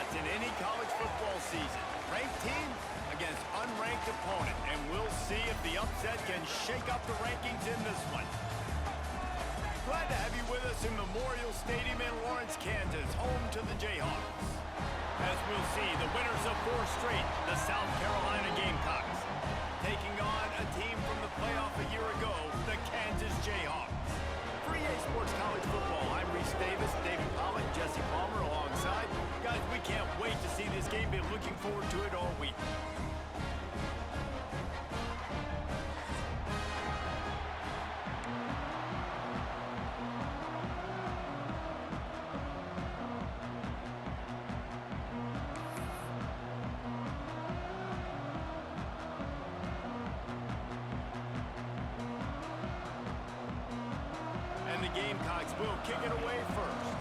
rematch in any college football season. Ranked team against unranked opponent, and we'll see if the upset can shake up the rankings in this one. Glad to have you with us in Memorial Stadium in Lawrence, Kansas, home to the Jayhawks. As we'll see, the winners of 4 straight, the South Carolina Gamecocks, taking on a team from the playoff a year ago, the Kansas Jayhawks. For EA Sports College Football, I'm Reese Davis, David Pollock, Jesse Palmer alongside. Guys, we can't wait to see this game. Been looking forward to it all week. And the Gamecocks will kick it away first.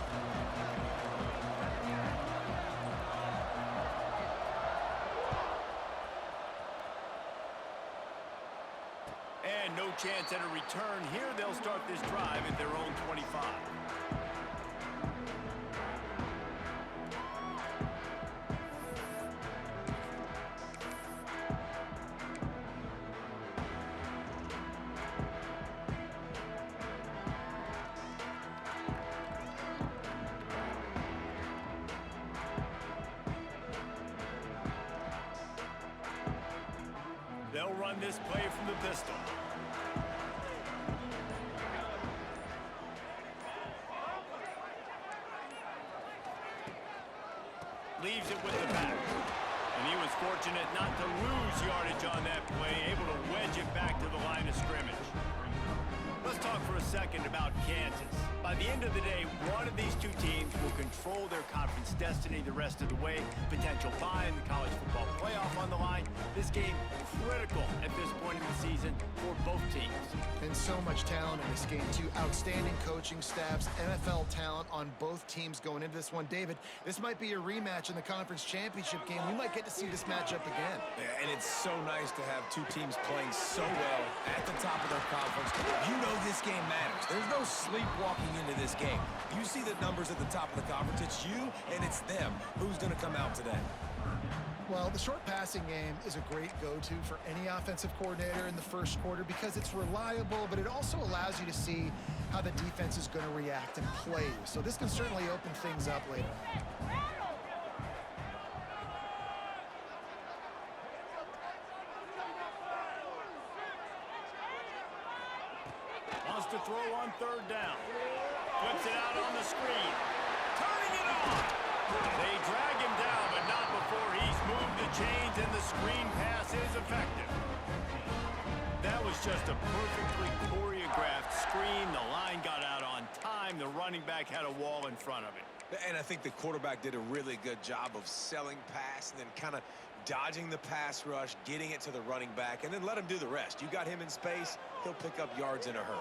And no chance at a return here. They'll start this drive at their own 25. They'll run this play from the pistol. Leaves it with the back. And he was fortunate not to lose yardage on that play, able to wedge it back to the line of scrimmage. Let's talk for a second about Kansas. By the end of the day, one of these two teams will control their conference destiny the rest of the way. Potential bye in the college football playoff on the line. This game critical at this point in the season for both teams. And so much talent in this game, too. Outstanding coaching staffs, NFL talent on both teams going into this one. David, this might be a rematch in the conference championship game. We might get to see this matchup again. Yeah, and it's so nice to have two teams playing so well at the top of their conference. You know this game matters. There's no sleepwalking into this game. You see the numbers at the top of the conference. It's you and it's them. Who's going to come out today? Well, the short passing game is a great go-to for any offensive coordinator in the first quarter because it's reliable, but it also allows you to see how the defense is going to react and play you. So this can certainly open things up later. Wants to throw on 3rd down. Flips it out on the screen. Turning it on. They drag him down, but not before he's moved the chains, and the screen pass is effective. That was just a perfectly choreographed screen. The line got out on time. The running back had a wall in front of it. And I think the quarterback did a really good job of selling pass and then kind of dodging the pass rush, getting it to the running back, and then let him do the rest. You got him in space, he'll pick up yards in a hurry.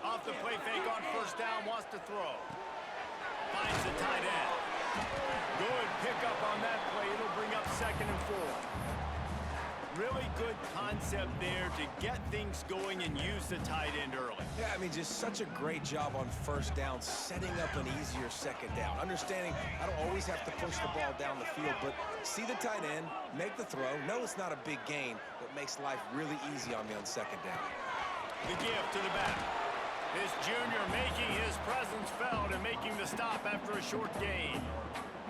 Off the play fake on 1st down, wants to throw. Finds the tight end. Good pickup on that play. It'll bring up 2nd and 4. Really good concept there to get things going and use the tight end early. Yeah, I mean, just such a great job on 1st down, setting up an easier 2nd down. Understanding I don't always have to push the ball down the field, but see the tight end, make the throw. No, it's not a big gain, but makes life really easy on me on 2nd down. The give to the back. This junior making his presence felt and making the stop after a short gain.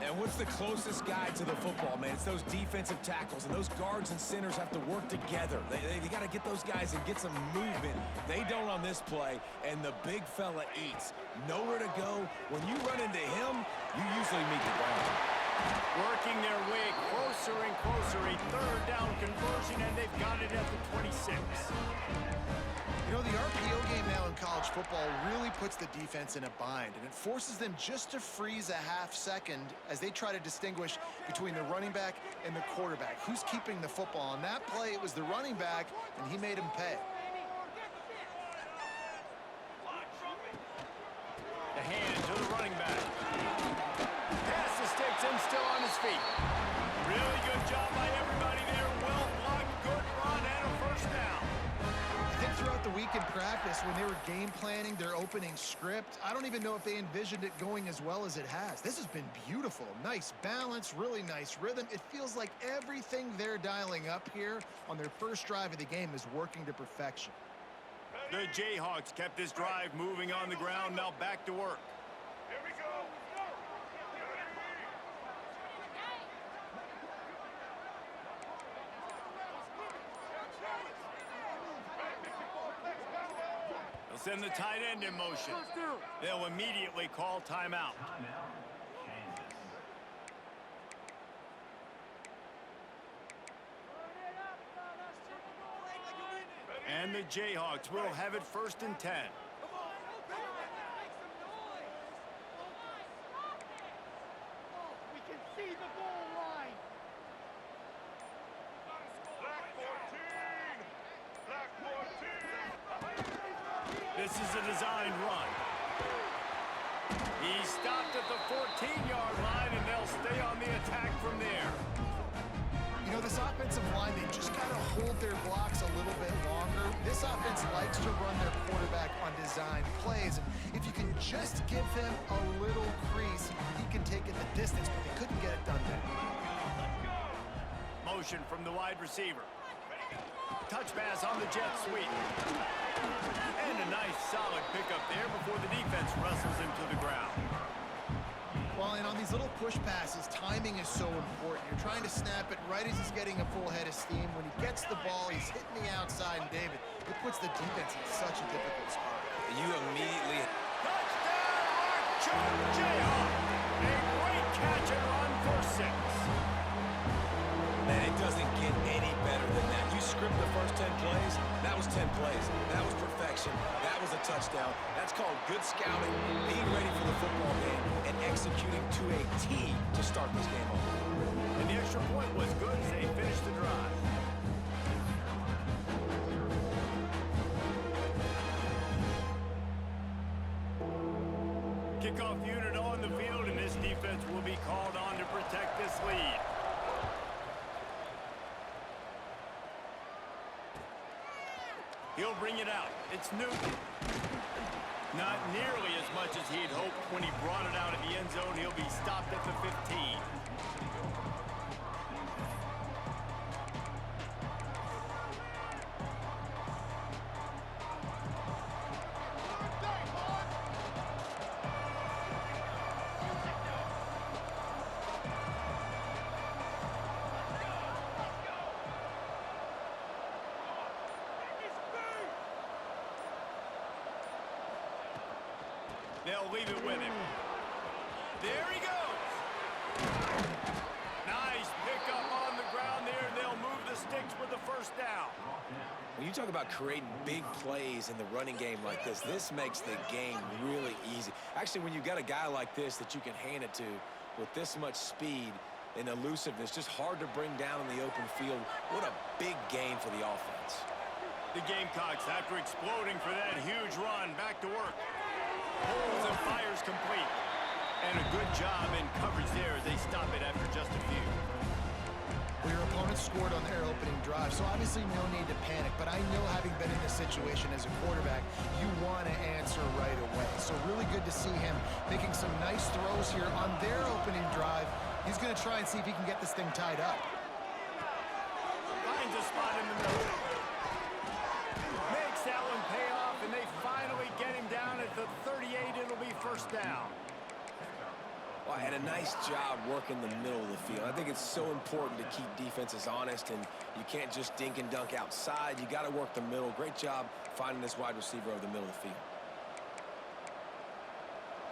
And what's the closest guy to the football, man? It's those defensive tackles, and those guards and centers have to work together. They got to get those guys and get some movement. They don't on this play, and the big fella eats. Nowhere to go. When you run into him, you usually meet the ground. Working their way closer and closer. A 3rd down conversion, and they've got it at the 26. You know, the RPO game now in college football really puts the defense in a bind, and it forces them just to freeze a half second as they try to distinguish between the running back and the quarterback. Who's keeping the football? On that play, it was the running back, and he made him pay. The hand to the running back. Pass the sticks and still on his feet. Really good job by everybody there. Well blocked, good run, and a 1st down. I think throughout the week in practice, when they were game planning their opening script, I don't even know if they envisioned it going as well as it has. This has been beautiful. Nice balance, really nice rhythm. It feels like everything they're dialing up here on their first drive of the game is working to perfection. The Jayhawks kept this drive moving on the ground. Now back to work. Here we go. They'll send the tight end in motion. They'll immediately call timeout. And the Jayhawks will have it 1st and 10. We can see the goal line. Black 14. Black 14. This is a designed run. He stopped at the 14-yard line, and they'll stay on the attack from there. You know, this offensive line, they just got to hold their blocks a little bit longer. This offense likes to run their quarterback on design plays. And if you can just give him a little crease, he can take it the distance, but they couldn't get it done there. Motion from the wide receiver. Touch pass on the jet sweep. And a nice solid pickup there before the defense wrestles him to the ground. Well, and on these little push passes, timing is so important. You're trying to snap it right as he's getting a full head of steam. When he gets the ball, he's hitting the outside, and David, it puts the defense in such a difficult spot. You immediately... Touchdown, Jayhawk! A great catch and run for 6. Man, it doesn't get any better than that. You script the first 10 plays, that was 10 plays. That was perfection. That was a touchdown. That's called good scouting, being ready for the football game, and executing to a T to start this game off. And the extra point was good as they finished the drive. Kickoff unit on the field, and this defense will be called on to protect this lead. He'll bring it out. It's Newton. Not nearly as much as he'd hoped when he brought it out of the end zone. He'll be stopped at the 15. They'll leave it with him. There he goes. Nice pickup on the ground there. They'll move the sticks with the first down. When you talk about creating big plays in the running game like this, this makes the game really easy. Actually, when you got a guy like this that you can hand it to with this much speed and elusiveness, just hard to bring down in the open field, what a big gain for the offense. The Gamecocks, after exploding for that huge run, back to work. Pulls and fires complete. And a good job in coverage there as they stop it after just a few. Well, your opponent scored on their opening drive, so obviously no need to panic. But I know, having been in this situation as a quarterback, you want to answer right away. So really good to see him making some nice throws here on their opening drive. He's going to try and see if he can get this thing tied up. Finds a spot in the middle. Makes that one pay off, and they finally get him down at the 38. It'll be first down. Well, and a nice job working the middle of the field. I think it's so important to keep defenses honest, and you can't just dink and dunk outside. You got to work the middle. Great job finding this wide receiver over the middle of the field.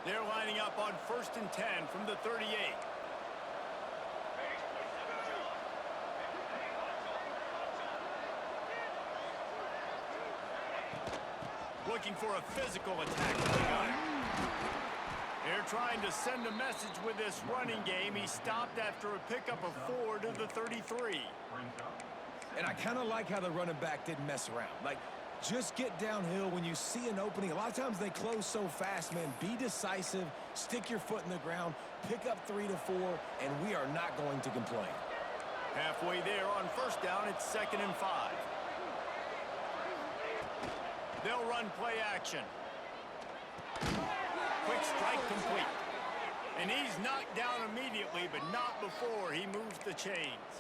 They're lining up on 1st and 10 from the 38. Looking for a physical attack. They got it. They're trying to send a message with this running game. He stopped after a pickup of 4 to the 33. And I kind of like how the running back didn't mess around. Like, just get downhill when you see an opening. A lot of times they close so fast, man. Be decisive, stick your foot in the ground, pick up 3 to 4, and we are not going to complain. Halfway there on first down, it's 2nd and 5. They'll run play action. Quick strike complete. And he's knocked down immediately, but not before he moves the chains.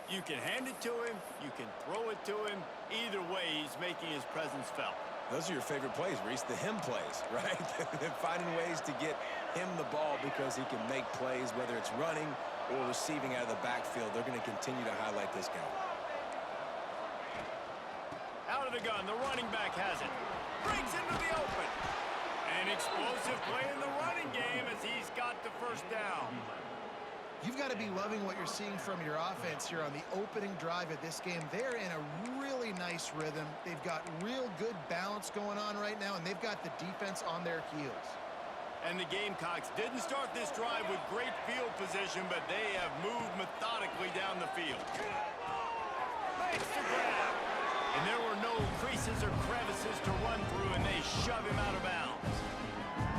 You can hand it to him, you can throw it to him. Either way, he's making his presence felt. Those are your favorite plays, Reese, the him plays, right? They're finding ways to get him the ball because he can make plays, whether it's running or receiving out of the backfield. They're going to continue to highlight this guy. Out of the gun, the running back has it. Brings into the open. An explosive play in the running game as he's got the first down. You've got to be loving what you're seeing from your offense here on the opening drive of this game. They're in a really nice rhythm. They've got real good balance going on right now, and they've got the defense on their heels. And the Gamecocks didn't start this drive with great field position, but they have moved methodically down the field. Makes the grab. And there were no creases or crevices to run through, and they shove him out of bounds.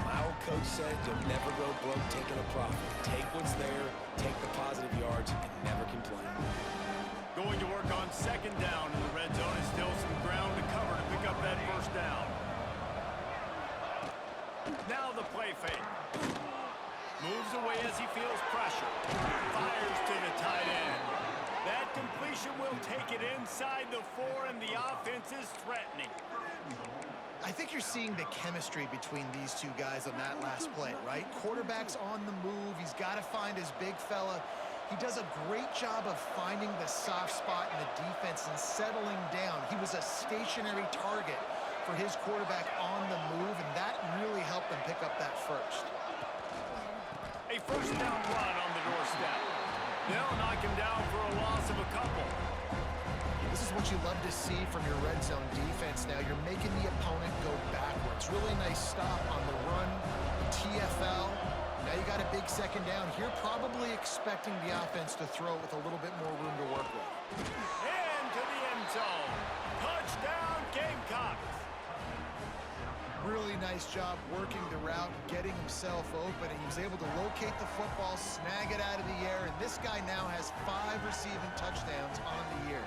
Our coach said you'll never go broke taking a profit. Take what's there, take the positive yards, and never complain. Going to work on second down in the red zone. Is still some ground to cover to pick up that first down. Now the play fake. Moves away as he feels pressure. Fires to the tight end. That completion will take it inside the 4, and the offense is threatening. I think you're seeing the chemistry between these two guys on that last play, right? Quarterback's on the move. He's got to find his big fella. He does a great job of finding the soft spot in the defense and settling down. He was a stationary target for his quarterback on the move, and that really helped them pick up that first. A first down run on the doorstep. They'll knock him down for a loss of a couple. This is what you love to see from your red zone defense now. You're making the opponent go backwards. Really nice stop on the run, the TFL. Now you got a big second down here, probably expecting the offense to throw it with a little bit more room to work with. Into the end zone. Touchdown, Gamecocks. Really nice job working the route, getting himself open, and he was able to locate the football, snag it out of the air, and this guy now has 5 receiving touchdowns on the year.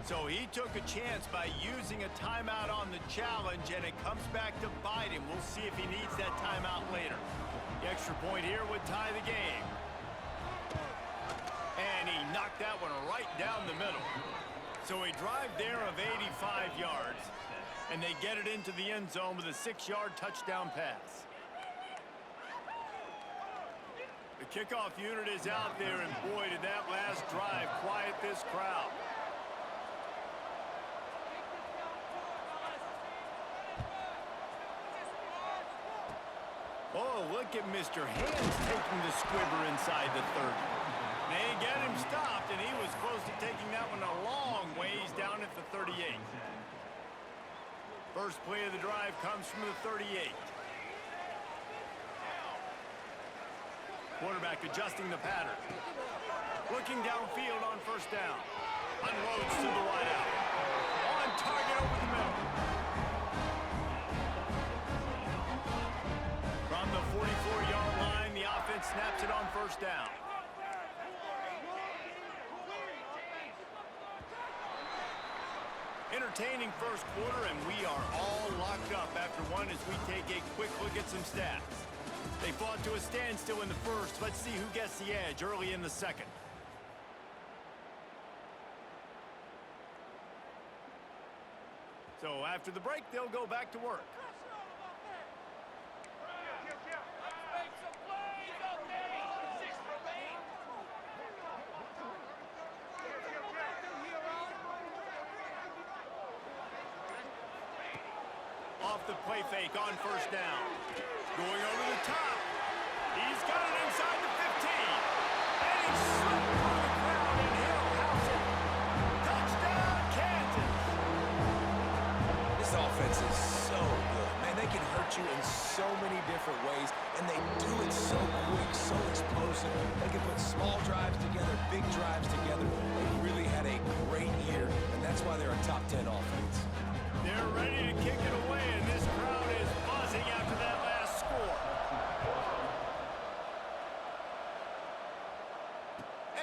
So he took a chance by using a timeout on the challenge, and it comes back to bite him. We'll see if he needs that timeout later. The extra point here would tie the game. And he knocked that one right down the middle. So a drive there of 85 yards, and they get it into the end zone with a 6-yard touchdown pass. The kickoff unit is out there, and boy, did that last drive quiet this crowd. Oh, look at Mr. Hands taking the squibber inside the 30. They get him stopped, and he was close to taking that one a long ways down at the 38. First play of the drive comes from the 38. Quarterback adjusting the pattern. Looking downfield on first down. Unloads to the wideout. On target over the middle. From the 44-yard line, the offense snaps it on first down. Entertaining first quarter, and we are all locked up after one as we take a quick look at some stats. They fought to a standstill in the first. Let's see who gets the edge early in the second. So after the break, they'll go back to work. Off the play fake on first down. Going over the top. He's got it inside the 15. And he's slipped through the crowd, and he'll house it. Touchdown, Kansas. This offense is so good. Man, they can hurt hurt you in so many different ways, and they do it so quick, so explosive. They can put small drives together, big drives together. They really had a great year, and that's why they're a top 10 offense. They're ready to kick it away, and this crowd is buzzing after that last score.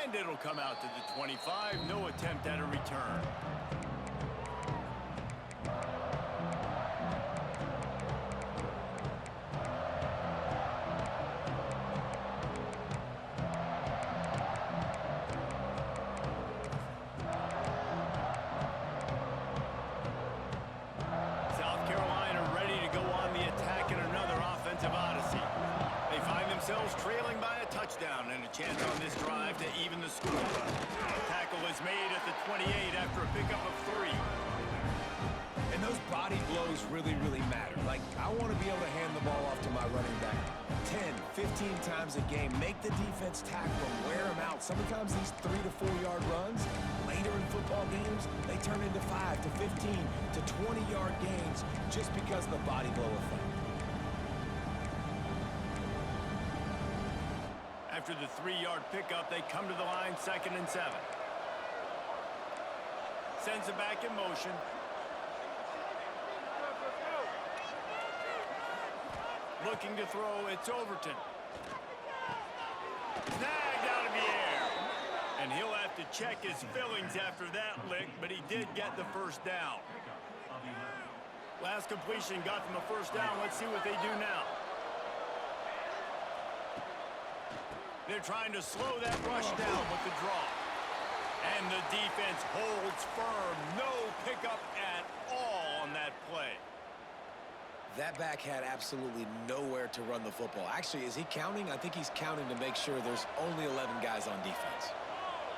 And it'll come out to the 25. No attempt at a return. South Carolina ready to go on the attack in another offensive odyssey. They find themselves trailing by a touchdown and a chance on this drive to even the score. Tackle is made at the 28 after a pickup of 3. And those body blows really, really matter. Like, I want to be able to hand the ball off to my running back 10, 15 times a game. Make the defense tackle them, wear them out. Sometimes these 3 to 4 yard runs, later in football games, they turn into 5 to 15 to 20 yard gains just because of the body blow effect. After the 3-yard pickup, they come to the line 2nd and 7. Sends it back in motion. Looking to throw, it's Overton. Snagged out of the air. And he'll have to check his fillings after that lick, but he did get the first down. Last completion got them a first down. Let's see what they do now. They're trying to slow that rush down with the draw. And the defense holds firm. No pickup at all on that play. That back had absolutely nowhere to run the football. Actually, is he counting? I think he's counting to make sure there's only 11 guys on defense.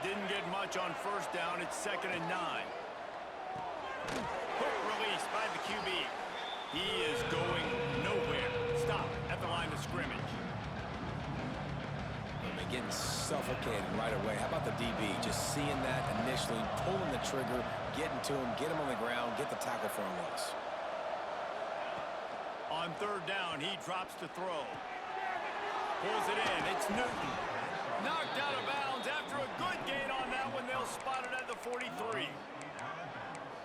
Didn't get much on first down. It's 2nd and 9. Quick release by the QB. He is going nowhere. Stop at the line of scrimmage. Getting suffocated right away. How about the DB? Just seeing that initially, pulling the trigger, getting to him, get him on the ground, get the tackle for a loss. On 3rd down, he drops to throw. Pulls it in. It's Newton. Knocked out of bounds after a good gain on that one. They'll spot it at the 43.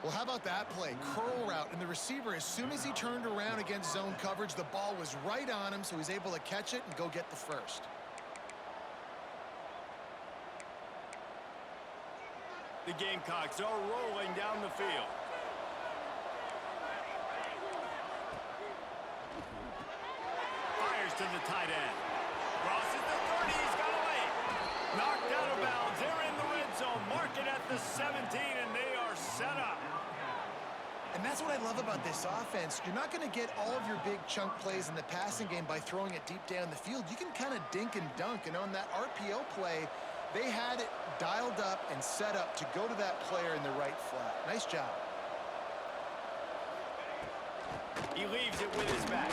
Well, how about that play? Curl route, and the receiver, as soon as he turned around against zone coverage, the ball was right on him, so he's able to catch it and go get the first. The Gamecocks are rolling down the field. Fires to the tight end. Crosses the 30. He's got away. Knocked out of bounds. They're in the red zone. Mark it at the 17, and they are set up. And that's what I love about this offense. You're not going to get all of your big chunk plays in the passing game by throwing it deep down the field. You can kind of dink and dunk. And on that RPO play, they had it dialed up and set up to go to that player in the right flat. Nice job. He leaves it with his back.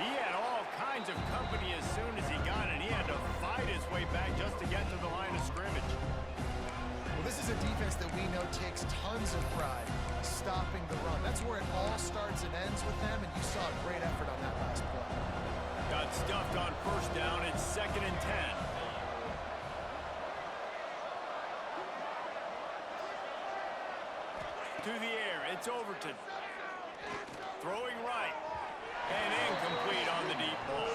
He had all kinds of company as soon as he got it. He had to fight his way back just to get to the line of scrimmage. Well, this is a defense that we know takes tons of pride stopping the run. That's where it all starts and ends with them, and you saw a great effort on that last play. Got stuffed on first down. It's 2nd and 10. To the air, it's Overton. Throwing right. And incomplete on the deep ball.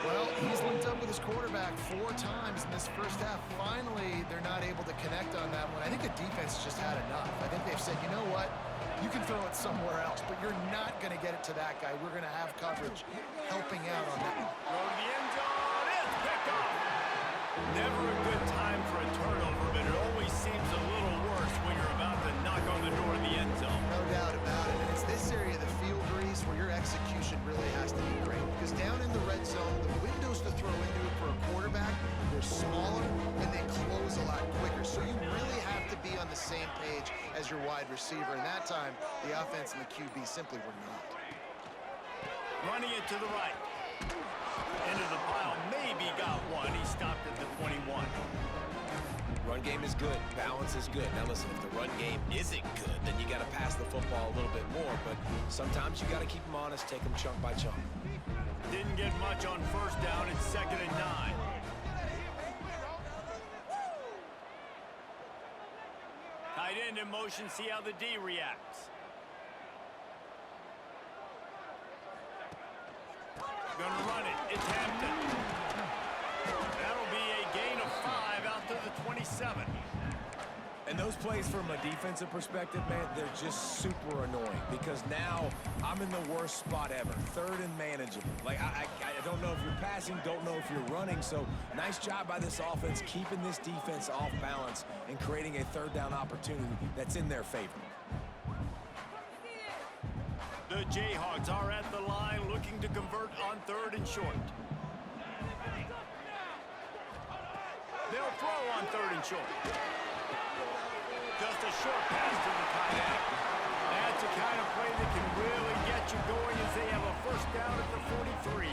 Well, he's linked up with his quarterback 4 times in this first half. Finally, they're not able to connect on that one. I think the defense just had enough. I think they've said, you know what? You can throw it somewhere else, but you're not going to get it to that guy. We're going to have coverage helping out on that. Throw to the end zone. It's picked off. Never a good time for a turnover, but it always seems a little worse when you're about to knock on the door of the end zone. No doubt about it. And it's this area of the field, Reese, where your execution really has to be great. Because down in the red zone, the windows to throw into it for a quarterback, they're smaller and they close a lot quicker. So you really have to be on the same page as your wide receiver. And that time, the offense and the QB simply were not. Running it to the right. Into the pile, maybe got one. He stopped at the 21. Run game is good. Balance is good. Now listen, if the run game isn't good, then you got to pass the football a little bit more. But sometimes you got to keep them honest, take them chunk by chunk. Didn't get much on first down. It's 2nd and 9. Tight end in motion. See how the D reacts. Gonna run it. It's Hampton. That'll be a gain of 5 out to the 27. And those plays from a defensive perspective, man, they're just super annoying because now I'm in the worst spot ever. 3rd and manageable. Like, I don't know if you're passing, don't know if you're running. So nice job by this offense keeping this defense off balance and creating a 3rd down opportunity that's in their favor. The Jayhawks are at the line looking to convert on 3rd and short. They'll throw on 3rd and short. Just a short pass to the tight end. That's the kind of play that can really get you going as they have a first down at the 43.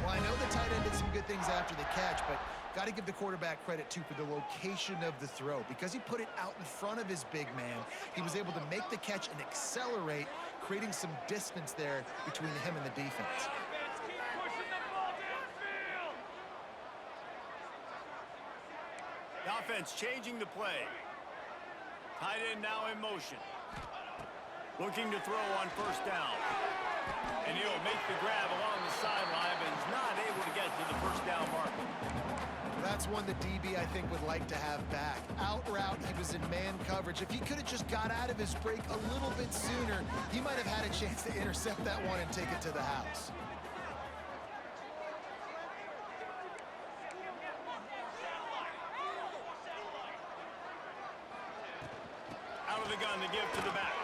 Well, I know the tight end did some good things after the catch, but got to give the quarterback credit, too, for the location of the throw. Because he put it out in front of his big man, he was able to make the catch and accelerate, creating some distance there between him and the defense. The offense changing the play. Tight end now in motion. Looking to throw on first down. And he'll make the grab along the sideline, but he's not able to get to the first down marker. That's one the DB, I think, would like to have back. Out route, he was in man coverage. If he could have just got out of his break a little bit sooner, he might have had a chance to intercept that one and take it to the house. Out of the gun to give to the back.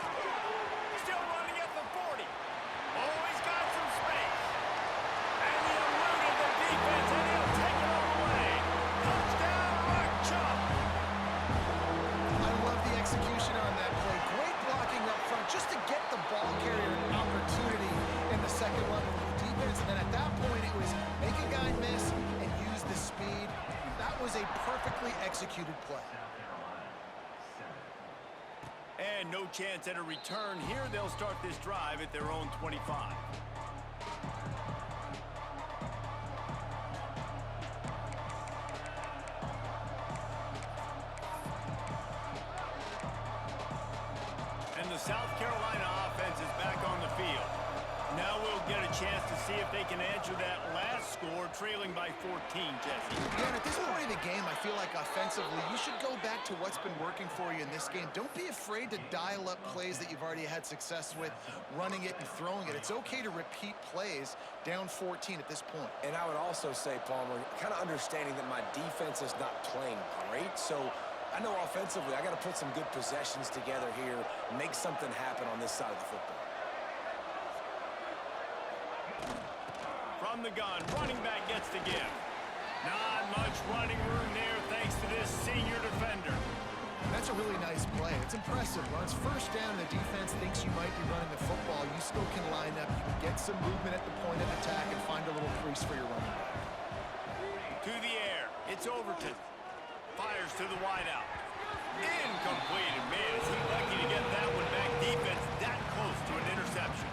Still running at the 40. Oh, he's got some space. And he eluded the defense, and he'll take it all away. Touchdown, Rock Chop. I love the execution on that play. Great blocking up front just to get the ball carrier an opportunity in the second level of the defense. And then at that point, it was make a guy miss and use the speed. That was a perfectly executed play. And no chance at a return here. They'll start this drive at their own 25. And the South Carolina offense is back on the field. Now we'll get a chance to see if they can answer that last score, trailing by 14, Jesse. Yeah, and at this point of the game, I feel like offensively, you should go back to what's been working for you in this game. Don't be afraid to dial up plays that you've already had success with, running it and throwing it. It's okay to repeat plays down 14 at this point. And I would also say, Palmer, kind of understanding that my defense is not playing great, so I know offensively I got to put some good possessions together here, make something happen on this side of the football. From the gun, running back gets to give. Not much running room there thanks to this senior defender. That's a really nice play. It's impressive. Once first down, the defense thinks you might be running the football. You still can line up, you can get some movement at the point of attack and find a little crease for your running back. To the air, it's Overton. Fires to the wideout. Incomplete, and man, is he lucky to get that one back. Defense that close to an interception.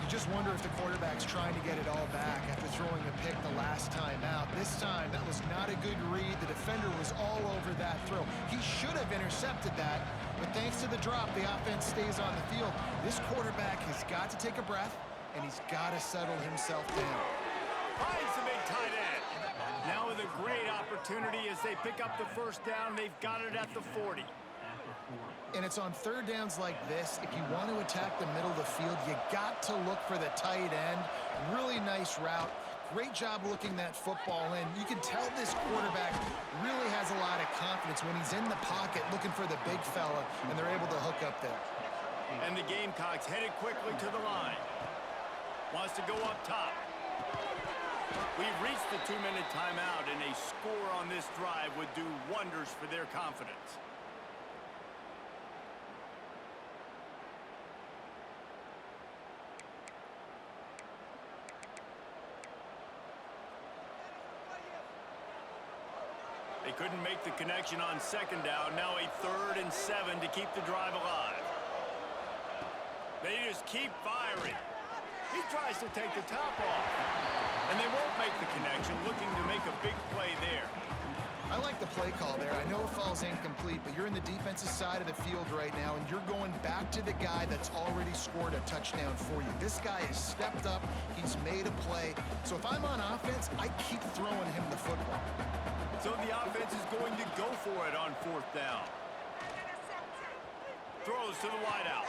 You just wonder if the quarterback's trying to get it all back after throwing a pick the last time out. This time, that was not a good read. The defender was all over that throw. He should have intercepted that, but thanks to the drop, the offense stays on the field. This quarterback has got to take a breath, and he's got to settle himself down. Finds the big tight end. Now with a great opportunity as they pick up the first down. They've got it at the 40. And it's on third downs like this. If you want to attack the middle of the field, you got to look for the tight end. Really nice route. Great job looking that football in. You can tell this quarterback really has a lot of confidence when he's in the pocket looking for the big fella, and they're able to hook up there. And the Gamecocks headed quickly to the line. Wants to go up top. We've reached the 2-minute timeout, and a score on this drive would do wonders for their confidence. They They couldn't make the connection on second down. Now a 3rd and 7 to keep the drive alive. They just keep firing. He tries to take the top off. And they won't make the connection, looking to make a big play there. I like the play call there. I know it falls incomplete, but you're in the defensive side of the field right now, and you're going back to the guy that's already scored a touchdown for you. This guy has stepped up. He's made a play. So if I'm on offense, I keep throwing him the football. So the offense is going to go for it on 4th down. Throws to the wideout.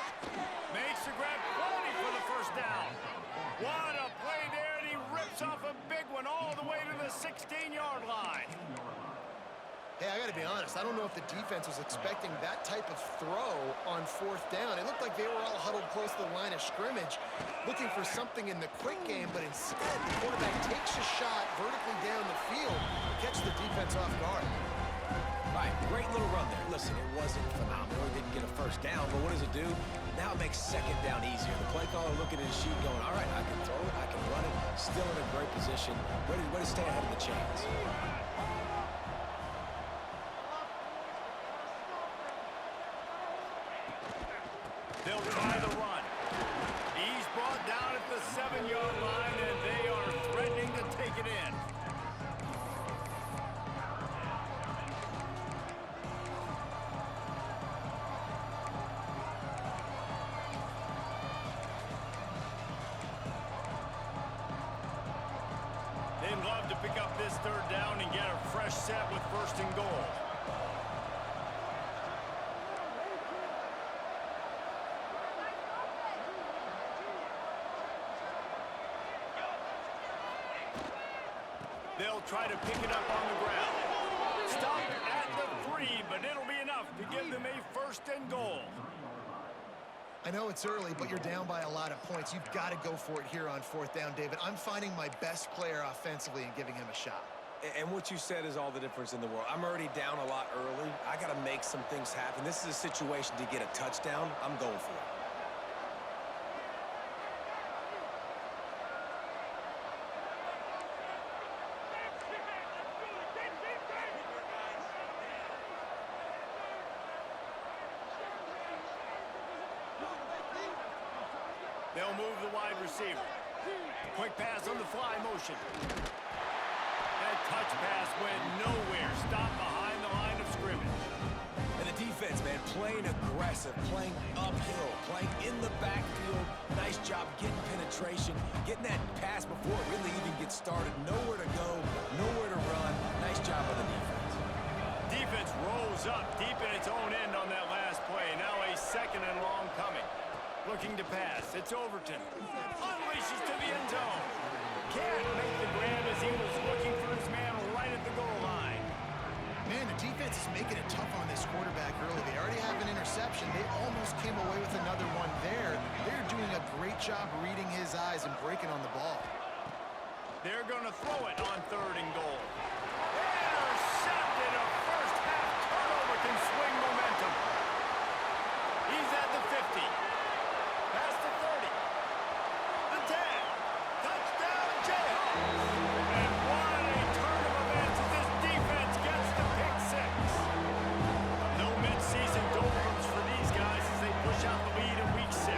Makes the grab, plenty for the 1st down. What a play there, and he rips off a big one all the way to the 16-yard line. Hey, I got to be honest. I don't know if the defense was expecting that type of throw on 4th down. It looked like they were all huddled close to the line of scrimmage, looking for something in the quick game, but instead the quarterback takes a shot vertically down the field, catches the defense off guard. All right, great little run there. Listen, it wasn't phenomenal. He didn't get a 1st down, but what does it do? Now it makes 2nd down easier. The play caller looking at his sheet going, all right, I can throw it, I can run it, still in a great position, ready to stay ahead of the chains. They'll try the run. He's brought down at the 7-yard line, and they are threatening to take it in. They'd love to pick up this 3rd down and get a fresh set with 1st and goal. They'll try to pick it up on the ground. Stop at the 3, but it'll be enough to give them a 1st and goal. I know it's early, but you're down by a lot of points. You've got to go for it here on 4th down, David. I'm finding my best player offensively and giving him a shot. And what you said is all the difference in the world. I'm already down a lot early. I got to make some things happen. This is a situation to get a touchdown. I'm going for it. They'll move the wide receiver. Quick pass on the fly motion. That touch pass went nowhere. Stopped behind the line of scrimmage. And the defense, man, playing aggressive, playing uphill, playing in the backfield. Nice job getting penetration, getting that pass before it really even gets started. Nowhere to go, nowhere to run. Nice job by the defense. Defense rolls up deep in its own end on that last play. Now a 2nd and long coming. Looking to pass. It's Overton. Unleashes to the end zone. Can't make the grab as he was looking for his man right at the goal line. Man, the defense is making it tough on this quarterback early. They already have an interception. They almost came away with another one there. They're doing a great job reading his eyes and breaking on the ball. They're going to throw it on 3rd and goal. Intercepted. A first-half turnover can swing momentum. He's at the 50. Past the 30. The 10. Touchdown, Jayhawks. And what a turn of events as this defense gets the pick 6. No mid-season doldrums for these guys as they push out the lead in Week 6.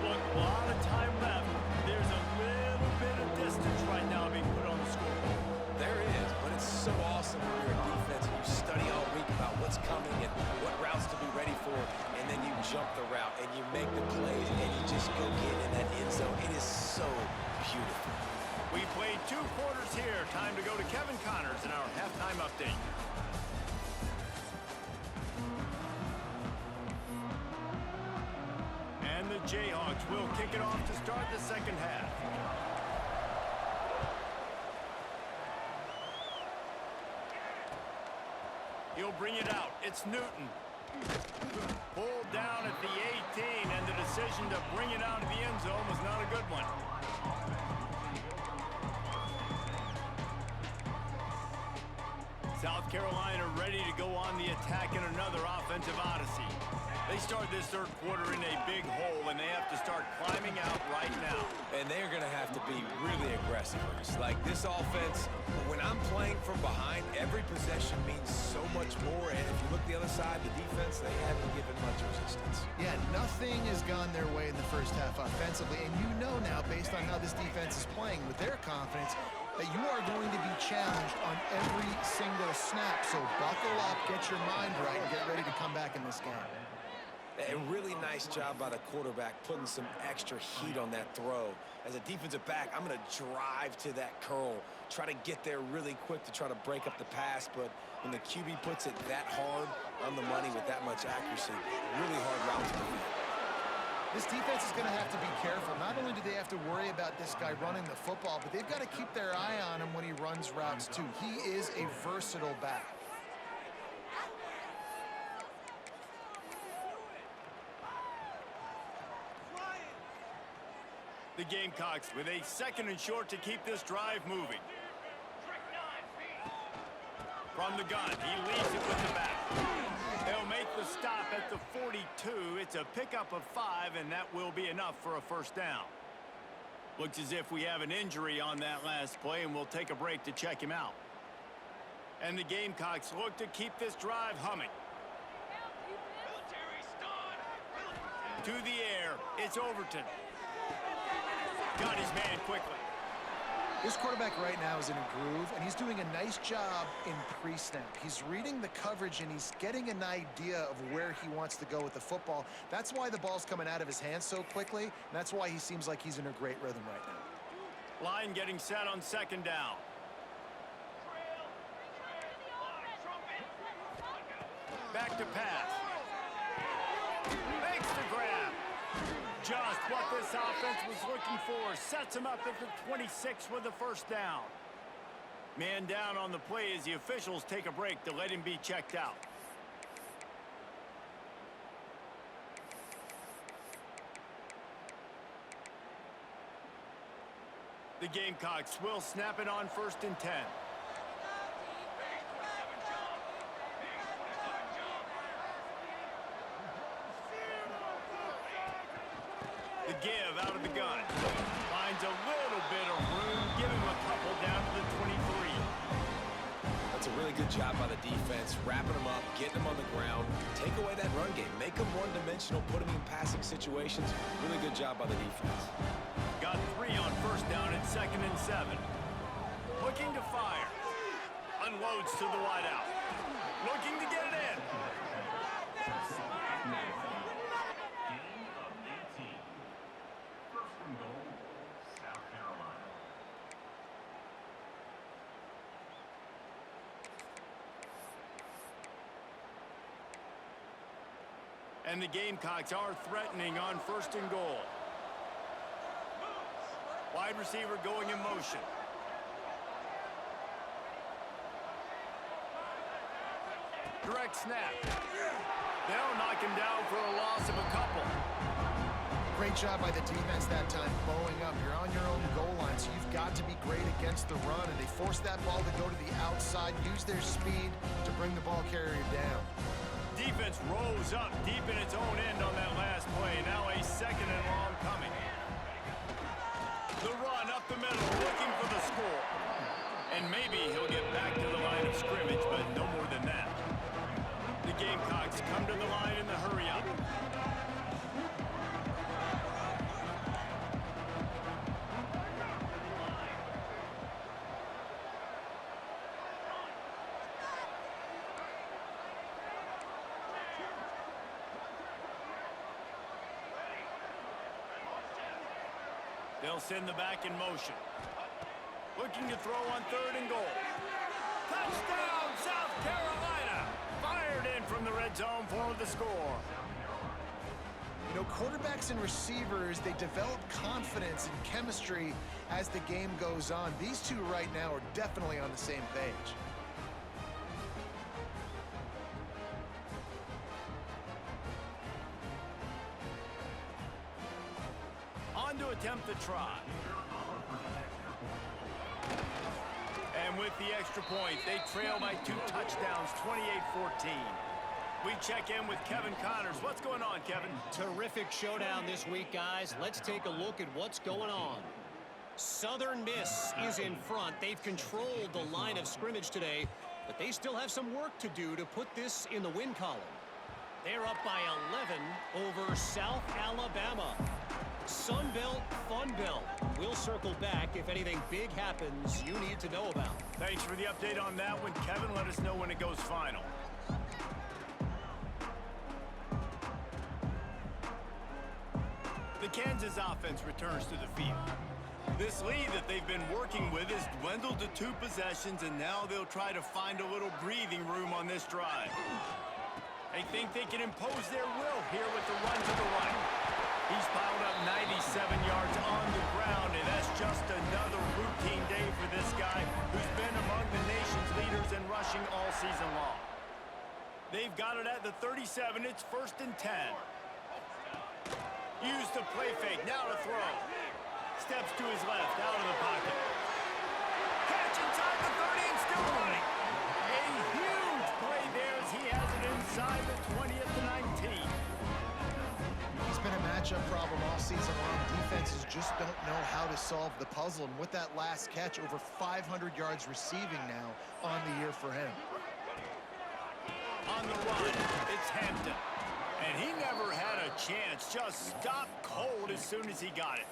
Look, a lot of time left. There's a little bit of distance right now being put on the scoreboard. There is, but it's so awesome when you're a defense and you study all week about what's coming and what routes to be ready for, and then you jump the route and you make the plays and you just go get in that end zone. It is so beautiful. We played 2 quarters here. Time to go to Kevin Connors in our halftime update. And the Jayhawks will kick it off to start the 2nd half. He'll bring it out. It's Newton. Pulled down at the 18, and the decision to bring it out of the end zone was not a good one. South Carolina ready to go on the attack in another offensive odyssey. They start this third quarter in a big hole, and they have to start climbing out right now. And they're going to have to be really aggressive. Like this offense, when I'm playing from behind, every possession means so much more. And if you look the other side, the defense, they haven't given much resistance. Yeah, nothing has gone their way in the first half offensively. And you know now, based on how this defense is playing with their confidence, that you are going to be challenged on every single snap. So buckle up, get your mind right, and get ready to come back in this game. A really nice job by the quarterback putting some extra heat on that throw. As a defensive back, I'm going to drive to that curl, try to get there really quick to try to break up the pass, but when the QB puts it that hard on the money with that much accuracy, really hard route to the field. This defense is going to have to be careful. Not only do they have to worry about this guy running the football, but they've got to keep their eye on him when he runs routes too. He is a versatile back. The Gamecocks with a 2nd and short to keep this drive moving. From the gun, he leads it with the back. They'll make the stop at the 42. It's a pickup of 5, and that will be enough for a first down. Looks as if we have an injury on that last play, and we'll take a break to check him out. And the Gamecocks look to keep this drive humming. To the air, it's Overton. Got his man quickly. This quarterback right now is in a groove, and he's doing a nice job in pre-snap. He's reading the coverage, and he's getting an idea of where he wants to go with the football. That's why the ball's coming out of his hands so quickly, and that's why he seems like he's in a great rhythm right now. Line getting set on 2nd down. Back to pass. Makes the grab. Just what this offense was looking for. Sets him up at the 26 with the first down. Man down on the play as the officials take a break to let him be checked out. The Gamecocks will snap it on 1st and 10. The give out of the gun. Finds a little bit of room. Give him a couple down to the 23. That's a really good job by the defense, wrapping them up, getting them on the ground. Take away that run game. Make them one-dimensional, put them in passing situations. Really good job by the defense. Got 3 on 1st down at 2nd and 7. Looking to fire. Unloads to the wideout. Looking to get it in. And the Gamecocks are threatening on 1st and goal. Wide receiver going in motion. Direct snap. They'll knock him down for a loss of a couple. Great job by the defense that time, bowing up. You're on your own goal line, so you've got to be great against the run, and they force that ball to go to the outside, use their speed to bring the ball carrier down. Defense rose up deep in its own end on that last play. Now a 2nd and long coming. The run up the middle, looking for the score. And maybe he'll get back to the line of scrimmage, but no more than that. The Gamecocks come to the line in the hurry-up. They'll send the back in motion. Looking to throw on 3rd and goal. Touchdown, South Carolina! Fired in from the red zone for the score. You know, quarterbacks and receivers, they develop confidence and chemistry as the game goes on. These two right now are definitely on the same page. To attempt the try. And And with the extra point, they trail by 2 touchdowns, 28-14. We check in with Kevin Connors. What's going on, Kevin? Terrific showdown this week, guys. Let's take a look at what's going on. Southern Miss is in front. They've controlled the line of scrimmage today, but they still have some work to do to put this in the win column. They're up by 11 over South Alabama. Sun Belt, Fun Belt. We'll circle back if anything big happens you need to know about. Thanks for the update on that one, Kevin. Let us know when it goes final. The Kansas offense returns to the field. This lead that they've been working with has dwindled to 2 possessions, and now they'll try to find a little breathing room on this drive. They think they can impose their will here with the run to the right. He's piled up 97 yards on the ground, and that's just another routine day for this guy who's been among the nation's leaders in rushing all season long. They've got it at the 37. It's 1st and 10. Use the play fake. Now to throw. Steps to his left, out of the pocket. Catch inside the 30 and still running. A huge play there as he has it inside the 20 at the 19. He's been a matchup problem all season long. Defenses just don't know how to solve the puzzle. And with that last catch, over 500 yards receiving now on the year for him. On the run, it's Hampton. And he never had a chance. Just stopped cold as soon as he got it.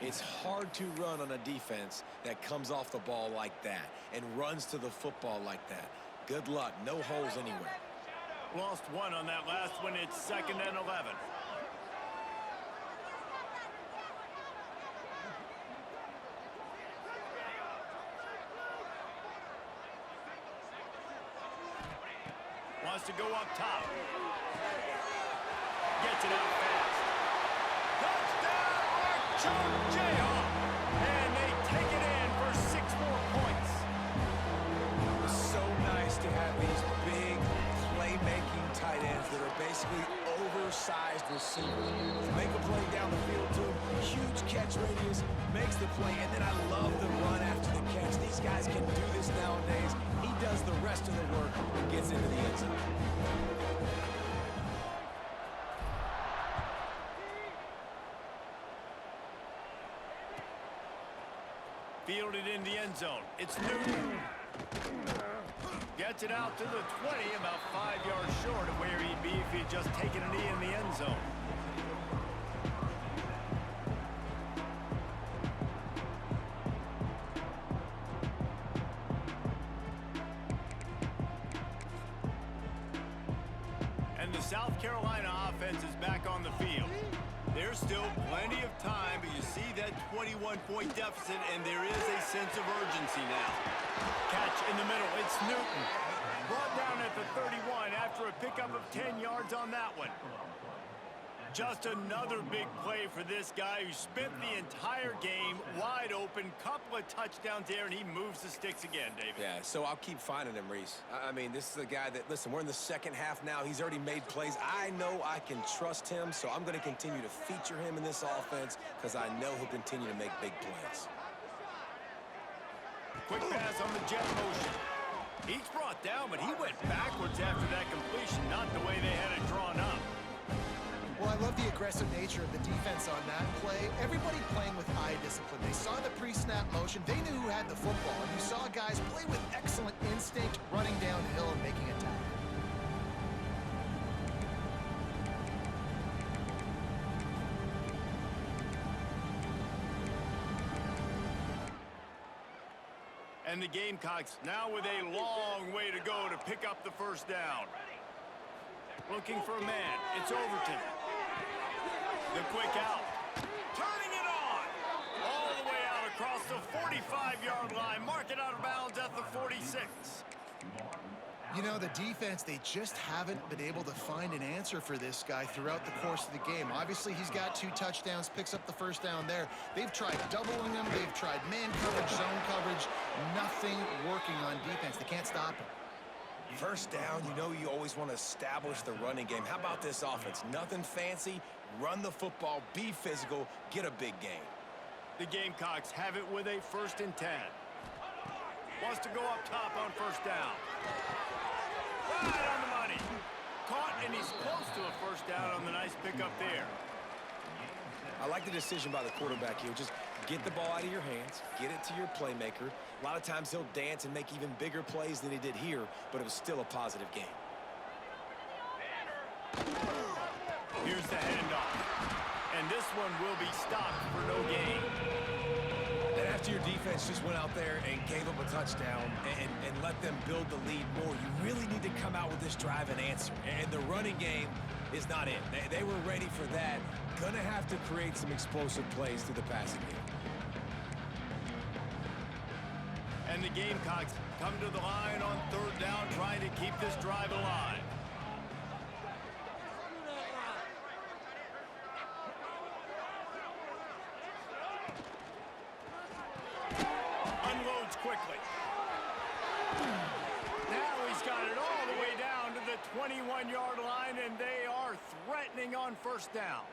It's hard to run on a defense that comes off the ball like that and runs to the football like that. Good luck. No holes anywhere. Lost 1 on that last one. It's 2nd and 11. Wants to go up top. Gets it out fast. Touchdown, Archer Jayhawk! And they take it in for 6 more points. It's so nice to have these big playmaking tight ends that are basically oversized receivers. Make a play down the field to him, huge catch radius, makes the play, and then I love the run after the catch. These guys can do this nowadays. He does the rest of the work and gets into the end zone. Fielded in the end zone. It's Newton. Gets it out to the 20, about 5 yards short of where he'd be if he'd just taken a knee in the end zone. And the South Carolina offense is back on the field. There's still plenty of time, but you see that 21-point deficit, and there is a sense of urgency now. Catch in the middle. It's Newton. Brought down at the 31 after a pickup of 10 yards on that one. Just another big play for this guy who spent the entire game wide open. Couple of touchdowns there, and he moves the sticks again, David. Yeah, so I'll keep finding him, Reese. I mean, this is a guy that, listen, we're in the second half now. He's already made plays. I know I can trust him, so I'm going to continue to feature him in this offense because I know he'll continue to make big plays. Quick pass on the jet motion. He's brought down, but he went backwards after that completion, not the way they had it drawn up. Well, I love the aggressive nature of the defense on that play. Everybody playing with eye discipline. They saw the pre-snap motion. They knew who had the football. And you saw guys play with excellent instinct, running downhill and making a tackle. And the Gamecocks now with a long way to go to pick up the first down. Looking for a man. It's Overton. The quick out. Turning it on. All the way out across the 45-yard line. Mark it out of bounds at the 46. You know, the defense, they just haven't been able to find an answer for this guy throughout the course of the game. Obviously, he's got 2 touchdowns, picks up the first down there. They've tried doubling him. They've tried man coverage, zone coverage. Nothing working on defense. They can't stop him. First down, you know you always want to establish the running game. How about this offense? Nothing fancy. Run the football, be physical, get a big gain. The Gamecocks have it with a 1st and 10. Wants to go up top on first down. Right on the money. Caught, and he's close to a first down on the nice pickup there. I like the decision by the quarterback here. Just get the ball out of your hands, get it to your playmaker. A lot of times he'll dance and make even bigger plays than he did here, but it was still a positive game. Here's the handoff. And this one will be stopped for no gain. And after your defense just went out there and gave up a touchdown and let them build the lead more, you really need to come out with this drive and answer. And the running game is not it. They were ready for that. Gonna have to create some explosive plays through the passing game. And the Gamecocks come to the line on third down, trying to keep this drive alive. Unloads quickly. Now he's got it all the way down to the 21-yard line, and they are threatening on first down.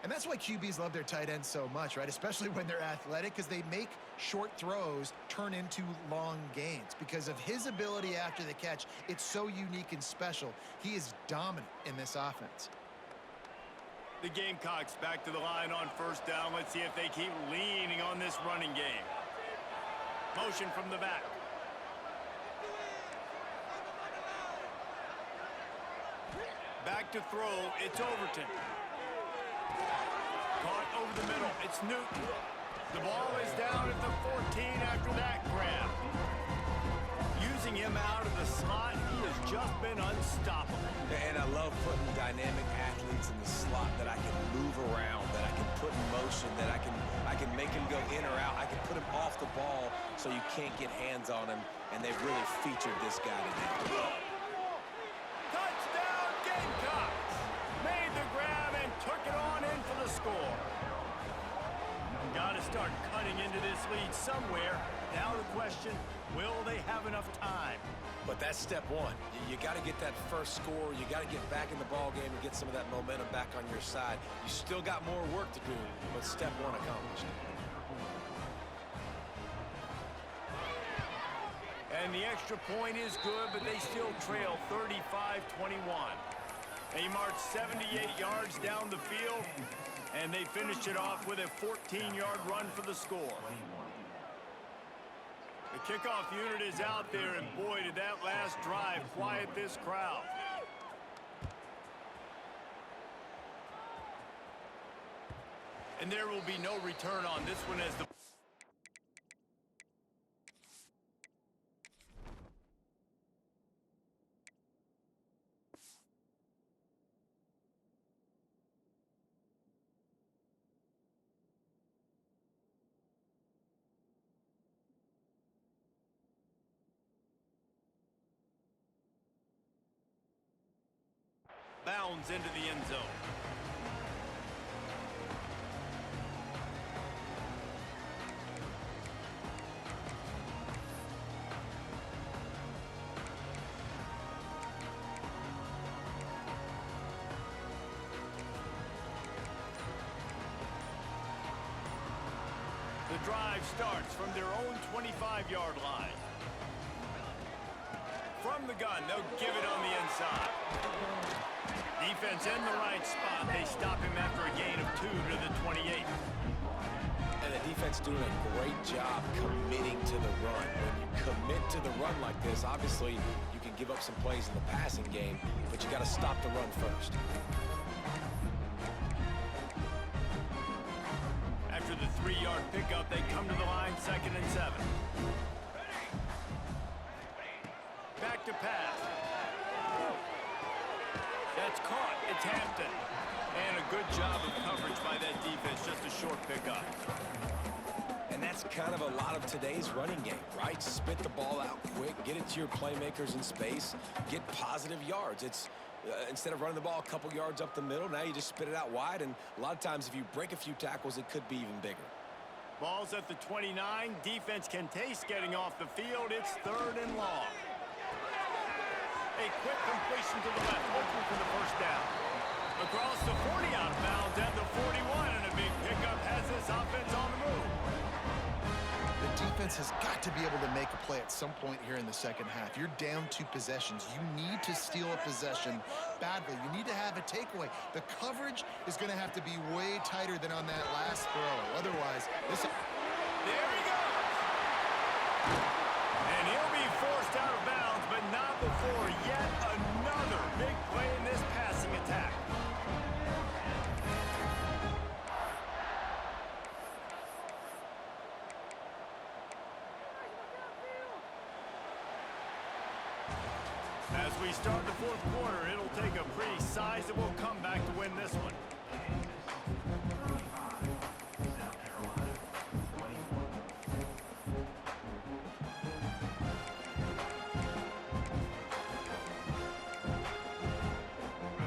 And that's why QBs love their tight ends so much, right? Especially when they're athletic, because they make short throws turn into long gains. Because of his ability after the catch, it's so unique and special. He is dominant in this offense. The Gamecocks back to the line on first down. Let's see if they keep leaning on this running game. Motion from the back. Back to throw. It's Overton. Caught over the middle. It's Newton. The ball is down at the 14 after that grab. Using him out of the slot, he has just been unstoppable. And I love putting dynamic athletes in the slot that I can move around, that I can put in motion, that I can make him go in or out. I can put him off the ball so you can't get hands on him, and they've really featured this guy today. Touchdown Gamecocks! Made the grab and took it on in for the score. Got to start cutting into this lead somewhere. Now the question, will they have enough time? But that's step one. You got to get that first score. You got to get back in the ball game and get some of that momentum back on your side. You still got more work to do, but step one accomplished. And the extra point is good, but they still trail 35-21. They marched 78 yards down the field, and they finished it off with a 14-yard run for the score. The kickoff unit is out there, and boy, did that last drive quiet this crowd. And there will be no return on this one as the bounds into the end zone. The drive starts from their own 25-yard line. From the gun, they'll give it on the inside. Defense in the right spot. They stop him after a gain of 2 to the 28. And the defense doing a great job committing to the run. When you commit to the run like this, obviously you can give up some plays in the passing game, but you got to stop the run first. After the 3-yard pickup, they come to the line, 2nd and 7. Back to pass. That's caught. It's Hampton. And a good job of coverage by that defense. Just a short pickup. And that's kind of a lot of today's running game, right? Spit the ball out quick, get it to your playmakers in space, get positive yards. It's instead of running the ball a couple yards up the middle, now you just spit it out wide. And a lot of times if you break a few tackles, it could be even bigger. Ball's at the 29. Defense can taste getting off the field. It's 3rd and long. A quick completion to the left, looking for the first down. Across the 40 out of bounds at the 41, and a big pickup has this offense on the move. The defense has got to be able to make a play at some point here in the second half. You're down 2 possessions. You need to steal a possession badly. You need to have a takeaway. The coverage is going to have to be way tighter than on that last throw. Otherwise, this... There he goes. And he'll be forced out of bounds, but not before yet another big play in this passing attack. As we start the fourth quarter, it'll take a pretty sizable comeback to win this one.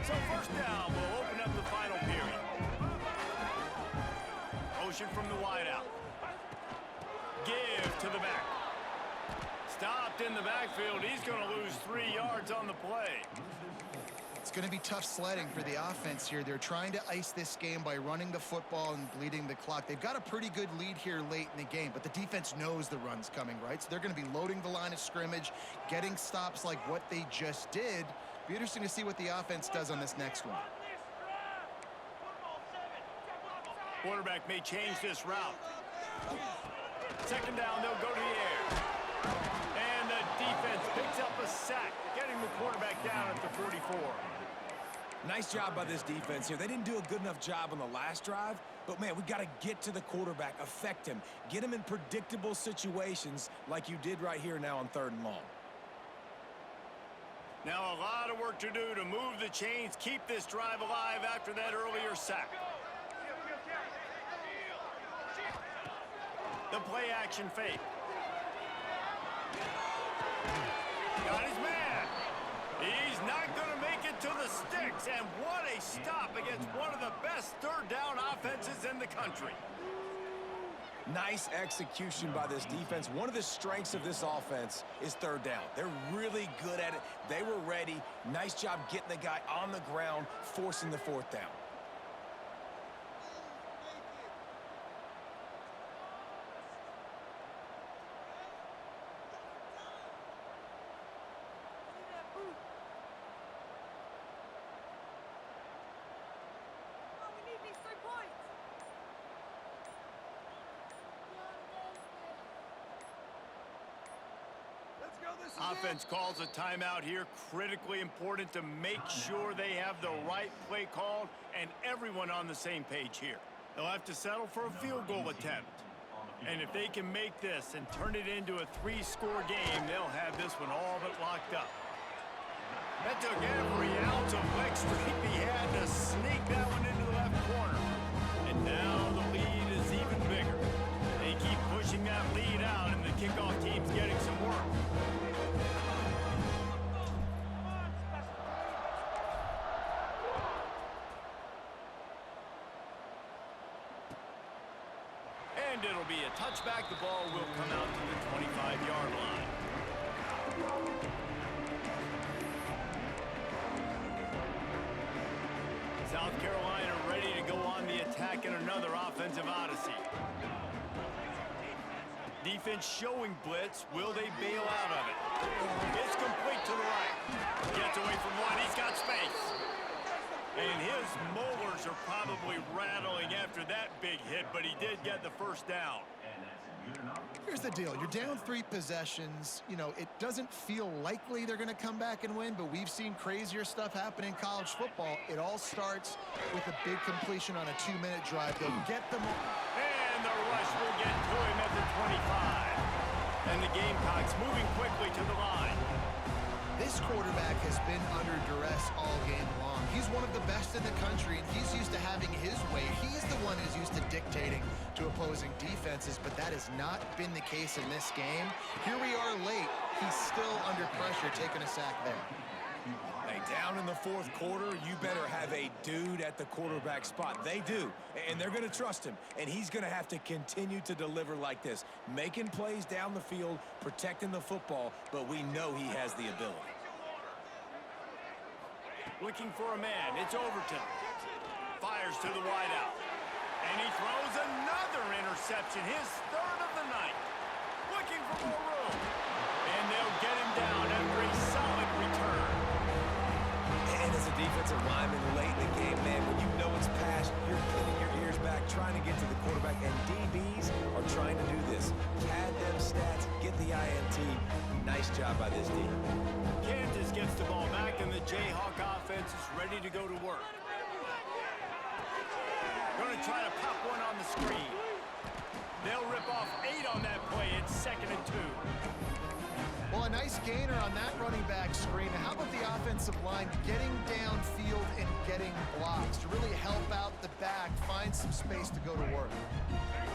So first down will open up the final period. Motion from the wideout. Give to the back. Stopped in the backfield. He's going to lose 3 yards on the play. It's going to be tough sledding for the offense here. They're trying to ice this game by running the football and bleeding the clock. They've got a pretty good lead here late in the game, but the defense knows the run's coming, right? So they're going to be loading the line of scrimmage, getting stops like what they just did. Be interesting to see what the offense does on this next one. Quarterback may change this route. Second down, they'll go to the air. And the defense picks up a sack, getting the quarterback down at the 44. Nice job by this defense here. They didn't do a good enough job on the last drive, but, man, we got to get to the quarterback, affect him, get him in predictable situations like you did right here now on 3rd and long. Now a lot of work to do to move the chains, keep this drive alive after that earlier sack. The play action fake. Got his man. He's not going to make it to the sticks. And what a stop against one of the best 3rd down offenses in the country. Nice execution by this defense. One of the strengths of this offense is 3rd down. They're really good at it. They were ready. Nice job getting the guy on the ground, forcing the 4th down. Offense calls a timeout here. Critically important to make sure they have the right play called and everyone on the same page here. They'll have to settle for a field goal attempt. And if they can make this and turn it into a 3-score game, they'll have this one all but locked up. That took every ounce of leg strength he had to sneak that one into the left corner. And now the lead is even bigger. They keep pushing that lead out, and the kickoff team's getting some work. And it'll be a touchback. The ball will come out to the 25-yard line. South Carolina ready to go on the attack in another offensive odyssey. Defense showing blitz. Will they bail out of it? It's complete to the right. Gets away from one. He's got space. And his molars are probably rattling after that big hit, but he did get the first down. Here's the deal. You're down 3 possessions. You know, it doesn't feel likely they're going to come back and win, but we've seen crazier stuff happen in college football. It all starts with a big completion on a 2-minute drive. They'll get them. And the rush will get to him at the 25. And the Gamecocks moving quickly to the line. This quarterback has been under duress all game long. He's one of the best in the country, and he's used to having his way. He's the one who's used to dictating to opposing defenses, but that has not been the case in this game. Here we are late. He's still under pressure, taking a sack there. Hey, down in the 4th quarter, you better have a dude at the quarterback spot. They do, and they're going to trust him, and he's going to have to continue to deliver like this, making plays down the field, protecting the football, but we know he has the ability. Looking for a man. It's Overton. Fires to the wideout. And he throws another interception, his 3rd of the night. more room. And they'll get him down after a solid return. And as a defensive lineman late in the game, man, when you know it's past, you're pinning your ears back, trying to get to the quarterback, and DBs are trying to do this. Pad them stats, get the INT. Nice job by this D. Kansas gets the ball back, and the Jayhawk offense is ready to go to work. Going to try to pop one on the screen. They'll rip off 8 on that play. It's 2nd and 2. Well, a nice gainer on that running back screen. How about the offensive line getting downfield and getting blocks to really help out the back, find some space to go to work?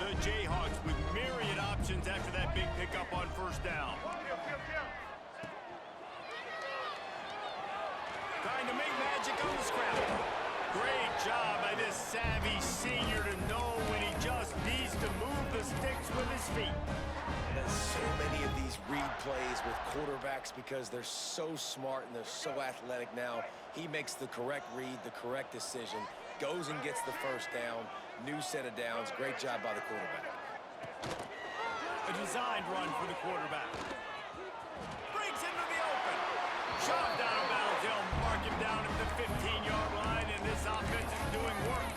The Jayhawks with myriad options after that big pickup on 1st down. Trying to make magic on the scramble. Great job by this savvy senior to know when he just needs to move the sticks with his feet. There's so many of these read plays with quarterbacks because they're so smart and they're so athletic now. He makes the correct read, the correct decision, goes and gets the 1st down, new set of downs. Great job by the quarterback. A designed run for the quarterback. Breaks into the open. Shoved out of bounds. They'll mark him down at the 15-yard line, and this offense is doing work.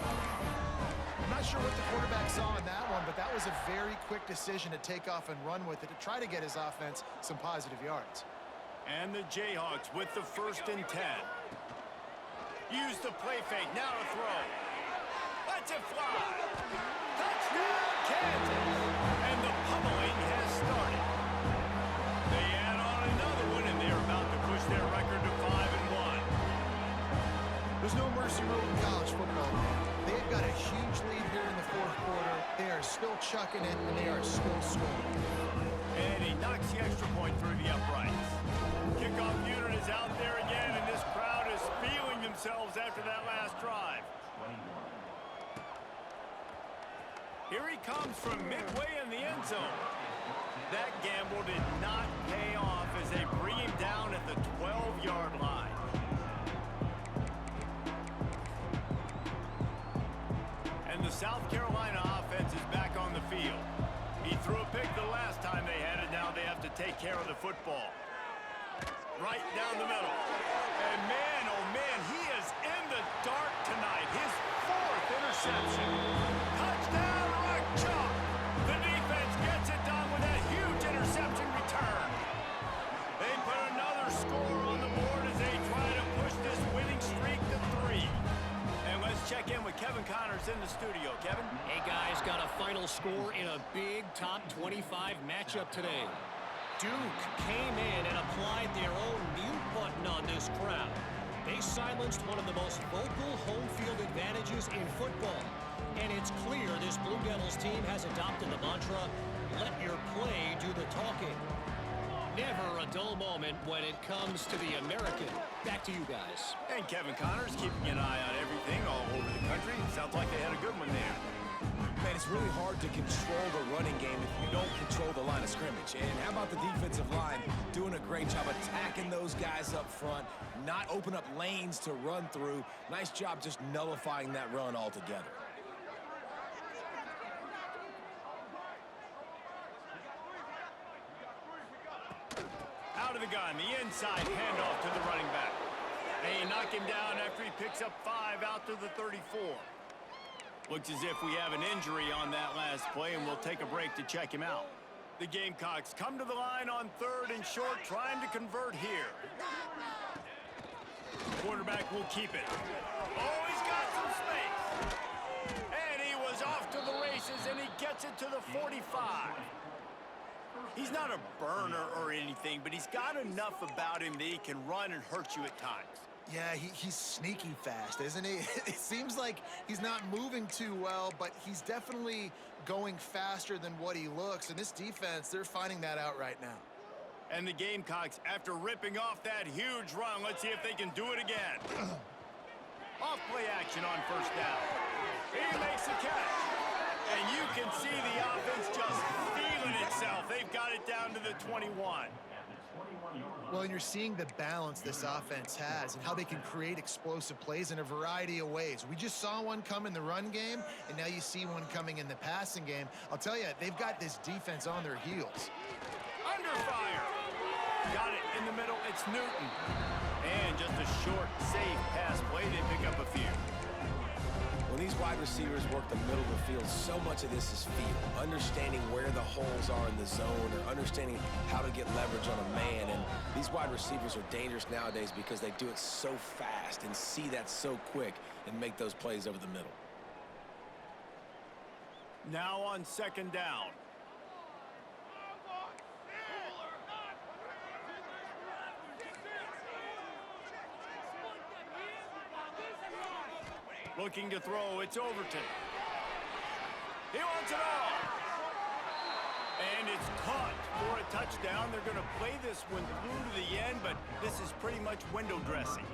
I'm not sure what the quarterback saw in that one, but that was a very quick decision to take off and run with it to try to get his offense some positive yards. And the Jayhawks with the 1st and 10. Use the play fake. Now to throw. Let's it fly. Touchdown, Kansas. And the pummeling has started. They add on another one, and they're about to push their record to 5-1. There's no mercy rule in college football. They've got a huge lead here in the 4th quarter. They are still chucking it, and they are still scoring. And he knocks the extra point through the uprights. Kickoff unit is out there again, and this crowd is feeling themselves after that last drive. Here he comes from midway in the end zone. That gamble did not pay off as they bring him down at the 12-yard line. And the South Carolina offense is back on the field. He threw a pick the last time they had it. Now they have to take care of the football. Right down the middle. And man, oh man, he is in the dark tonight. His 4th interception. Touchdown, Rock Chalk. The defense gets it done with that huge interception return. They put another score on the board as they try to push this winning streak to 3. And let's check in with Kevin Connors in the studio. Kevin? Hey, guys, got a final score in a big top 25 matchup today. Duke came in and applied their own mute button on this crowd. They silenced one of the most vocal home field advantages in football. And it's clear this Blue Devils team has adopted the mantra, let your play do the talking. Never a dull moment when it comes to the American. Back to you guys. And Kevin Connors keeping an eye on everything all over the country. Sounds like they had a good one there. Man, it's really hard to control the running game if you don't control the line of scrimmage. And how about the defensive line doing a great job attacking those guys up front, not open up lanes to run through. Nice job just nullifying that run altogether. Out of the gun, the inside handoff to the running back. They knock him down after he picks up 5 out to the 34. Looks as if we have an injury on that last play, and we'll take a break to check him out. The Gamecocks come to the line on 3rd and short, trying to convert here. Quarterback will keep it. Oh, he's got some space. And he was off to the races, and he gets it to the 45. He's not a burner or anything, but he's got enough about him that he can run and hurt you at times. Yeah, he's sneaky fast, isn't he? It seems like he's not moving too well, but he's definitely going faster than what he looks. And this defense, they're finding that out right now. And the Gamecocks, after ripping off that huge run, let's see if they can do it again. Off play action on 1st down. He makes the catch. And you can see the offense just feeling itself. They've got it down to the 21. Well, and you're seeing the balance this offense has and how they can create explosive plays in a variety of ways. We just saw one come in the run game, and now you see one coming in the passing game. I'll tell you, they've got this defense on their heels. under fire. Got it in the middle. It's Newton. And just a short, safe pass play. They pick up a few. When these wide receivers work the middle of the field, so much of this is feel. Understanding where the holes are in the zone or understanding how to get leverage on a man. And these wide receivers are dangerous nowadays because they do it so fast and see that so quick and make those plays over the middle. Now on second down. Looking to throw, it's Overton. He wants it all. And it's caught for a touchdown. They're going to play this one through to the end, but this is pretty much window dressing.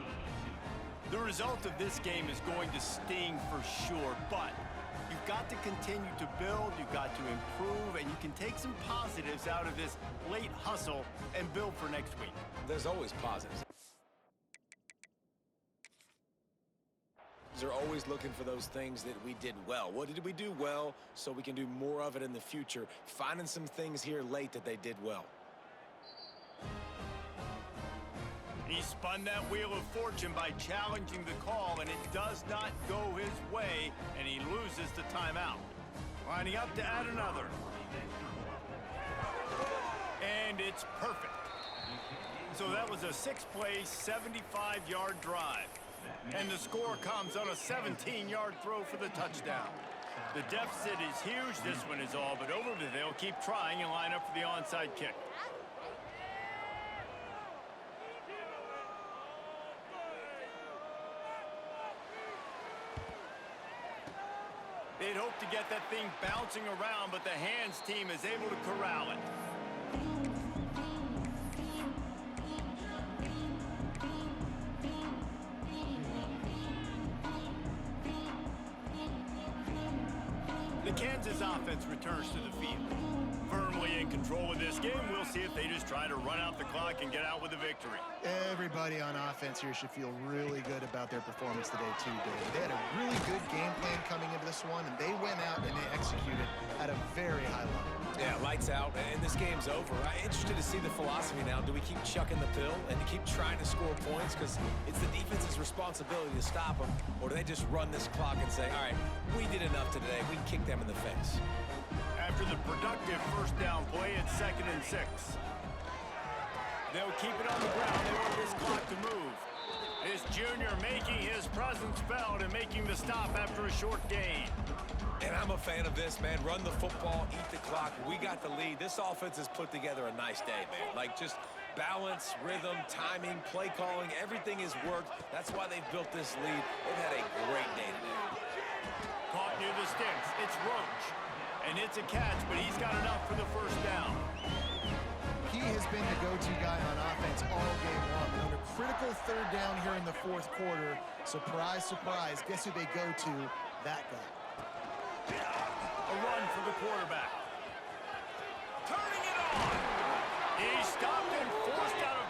The result of this game is going to sting for sure, but you've got to continue to build, you've got to improve, and you can take some positives out of this late hustle and build for next week. There's always positives. They're always looking for those things that we did well. What did we do well so we can do more of it in the future? Finding some things here late that they did well. He spun that wheel of fortune by challenging the call, and it does not go his way, and he loses the timeout. Lining up to add another. And it's perfect. So that was a 6-play, 75-yard drive. And the score comes on a 17-yard throw for the touchdown. The deficit is huge. This one is all but over, but they'll keep trying and line up for the onside kick. They'd hoped to get that thing bouncing around, but the hands team is able to corral it. The Kansas offense returns to the field. Firmly in control of this game. We'll see if they just try to run out the clock and get out with a victory. Everybody on offense here should feel really good about their performance today, too, David. They had a really good game plan coming into this one, and they went out and they executed at a very high level. Yeah, lights out, and this game's over. I'm interested to see the philosophy now. Do we keep chucking the pill and keep trying to score points because it's the defense's responsibility to stop them, or do they just run this clock and say, all right, we did enough today, we can kick them in the face? After the productive first down play, it's 2nd and 6. They'll keep it on the ground. They want this clock to move. This junior making his presence felt and making the stop after a short gain. And I'm a fan of this, man. Run the football, eat the clock. We got the lead. This offense has put together a nice day, man. Like, just balance, rhythm, timing, play calling, everything has worked. That's why they've built this lead. They've had a great day today. Caught near the sticks. It's Roach. And it's a catch, but he's got enough for the first down. He has been the go-to guy on offense all game long. But on a critical third down here in the fourth quarter, surprise, surprise, guess who they go to? That guy. A run for the quarterback. Turning it on. He stopped and forced out of